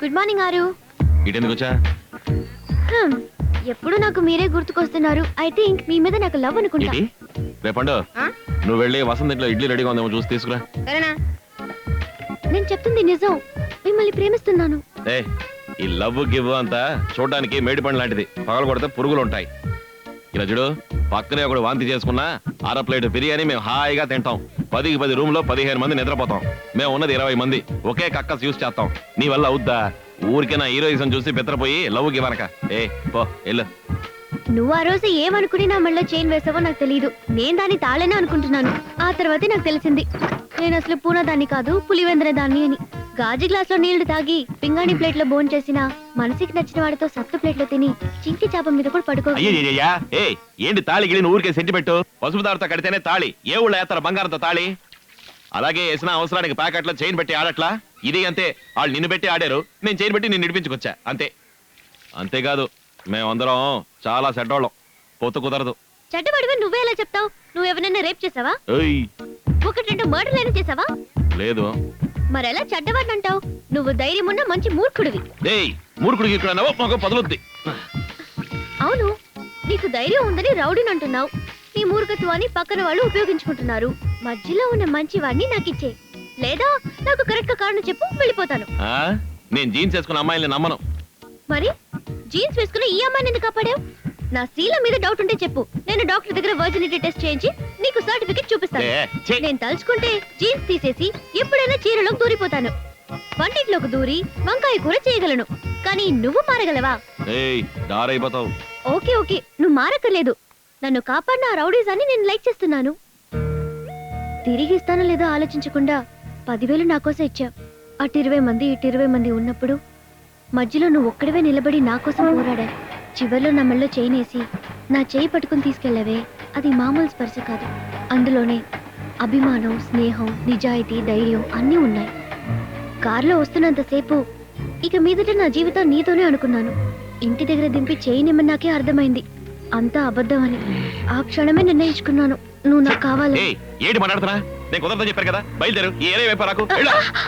Good morning ఆరు. ఇటెందుకు వచ్చా? ఎప్పుడు నాకు మీరే గుర్తుకొస్తున్నారు. ఐ థింక్ మీ మీద నాకు లవ్ అనుకుంటా. ఏంటి రేపండు నువ్వు వెళ్ళి వసంత్ ఇంట్లో ఇడ్లీ రెడీగా ఉందేమో చూసి తీసుకురా. నేను చెప్తుంది నిజం. మిమ్మల్ని ప్రేమిస్తున్నాను. ఏ ఈ లవ్ గివ్ అంతా చూడడానికి మేడి పండు లాంటిది. పగలు కొడితే పురుగులు ఉంటాయి. ఇలా చూడు, పక్కనే ఒకడు వాంతి చేసుకున్నా అర ప్లేట్ బిర్యానీ మేము హాయిగా తింటాం. 10కి 10 రూమ్ లో 15 మంది నిద్రపోతాం. మేము ఉన్నది 20 మంది. ఒకే కక్కస్ యూస్ చేస్తాం. నీ వల్ల అవుద్దా? ఊరికే నా హీరోయిజం చూసి బెత్తరపోయి లవ్ గివనక. ఏ పో ఎల్లు. నువ్వు ఆ రోజు ఏమనుకుని నా మెళ్ళో చైన్ వేసావో నాకు తెలియదు. నేను దాన్ని తాళనే అనుకుంటున్నాను. ఆ తర్వాతే నాకు తెలిసింది నేను అసలు పూనదాన్ని కాదు, పులివెందర దాన్ని అని. గాజు గ్లాస్ లో నీళ్లు తాగి పింగాణి ప్లేట్ లో భోజనం చేసిన, మనసుకి నచ్చిన వాడితో సత్తు ప్లేట్ లో తిని చింకి చాప మీద కూడా పడుకో. అయ్యా ఏ ఏంటి తాళి గిలిని ఊరికే సెంటిమెంట్? పసుపు దారితో కడితేనే తాళి. ఏ ఊళ్ళో వేస్తారు బంగారంతో తాళి? అలాగే వేసిన అవసరానికి ప్యాకెట్లో చైన్ పెట్టి ఆడట్లా. ఇది అంతే. వాళ్ళు నిన్ను పెట్టి ఆడారు, నేను చైన్ పెట్టి నిన్ను నడిపించుకొచ్చా అంతే. అంతేకాదు మేమందరం చాలా చెడ్డోళ్ళం. పొత్తు కుదరదు. చెడ్డవాడివి నువ్వే ఎలా చెప్తావు? నువ్వు ఎవరైనా రేప్ చేసావా? ఒకటి 2 మర్డర్లైనా చేసావా? లేదు. మరెలా చెడ్డవాడిని అంటావు? నువ్వు ధైర్యం ఉన్న మంచి మూర్ఖుడివి. మూర్ఖుడికి ఇక్కడ పదులుద్ది. అవును, నీకు ధైర్యం ఉందని రౌడీని అంటున్నావు. నీ మూర్ఖత్వాన్ని పక్కన వాళ్ళు ఉపయోగించుకుంటున్నారు. మధ్యలో ఉన్న మంచి వాడిని నాకు ఇచ్చే, లేదా నాకు కరెక్ట్ గా కారణం చెప్పు, వెళ్ళిపోతాను. నేను జీన్స్ వేసుకున్న అమ్మాయిని నమ్మను. మరి జీన్స్ వేసుకున్న ఈ అమ్మాయిని ఎందుకు కాపాడావు? నా స్త్రీల మీద డౌట్ ఉంటే చెప్పు, నేను డాక్టర్ దగ్గర వర్జినిటీ టెస్ట్ చేయించి నీకు సర్టిఫికెట్ చూపిస్తాను. నేను తలుచుకుంటే జీన్స్ తీసేసి ఎప్పుడైనా చీరలోకి దూరిపోతాను. వంటింట్లోకి దూరి వంకాయ కూర చేయగలను. కానీ నువ్వు మారగలవా? దారైపోతావు. ఓకే ఓకే, నువ్వు మారక్కర్లేదు. నన్ను కాపాడిన ఆ రౌడీజాన్ని నేను లైక్ చేస్తున్నాను. తిరిగి ఇస్తానో లేదో ఆలోచించకుండా 10,000 నా కోసం ఇచ్చావు. అటు 20 మంది ఇటు 20 మంది ఉన్నప్పుడు మధ్యలో నువ్వు ఒక్కడివే నిలబడి నా కోసం పోరాడా. చివర్లో నా మెళ్ళో చేయినేసి నా చేయి పట్టుకుని తీసుకెళ్లావే, అది మామూలు స్పర్శ కాదు. అందులోనే అభిమానం, స్నేహం, నిజాయితీ, ధైర్యం అన్నీ ఉన్నాయి. కారులో వస్తున్నంతసేపు ఇక మీదట నా జీవితం నీతోనే అనుకున్నాను. ఇంటి దగ్గర దింపి చేయి నిమ్మని నాకే అర్థమైంది అంతా అబద్ధం అని. ఆ క్షణమే నిర్ణయించుకున్నాను, నువ్వు నాకు కావాలి. ఏంటి మాట్లాడుతున్నా? నేను కుదరదని చెప్పారు కదా, బయలుదేరు. ఈ ఏరియా వైపు రాకు.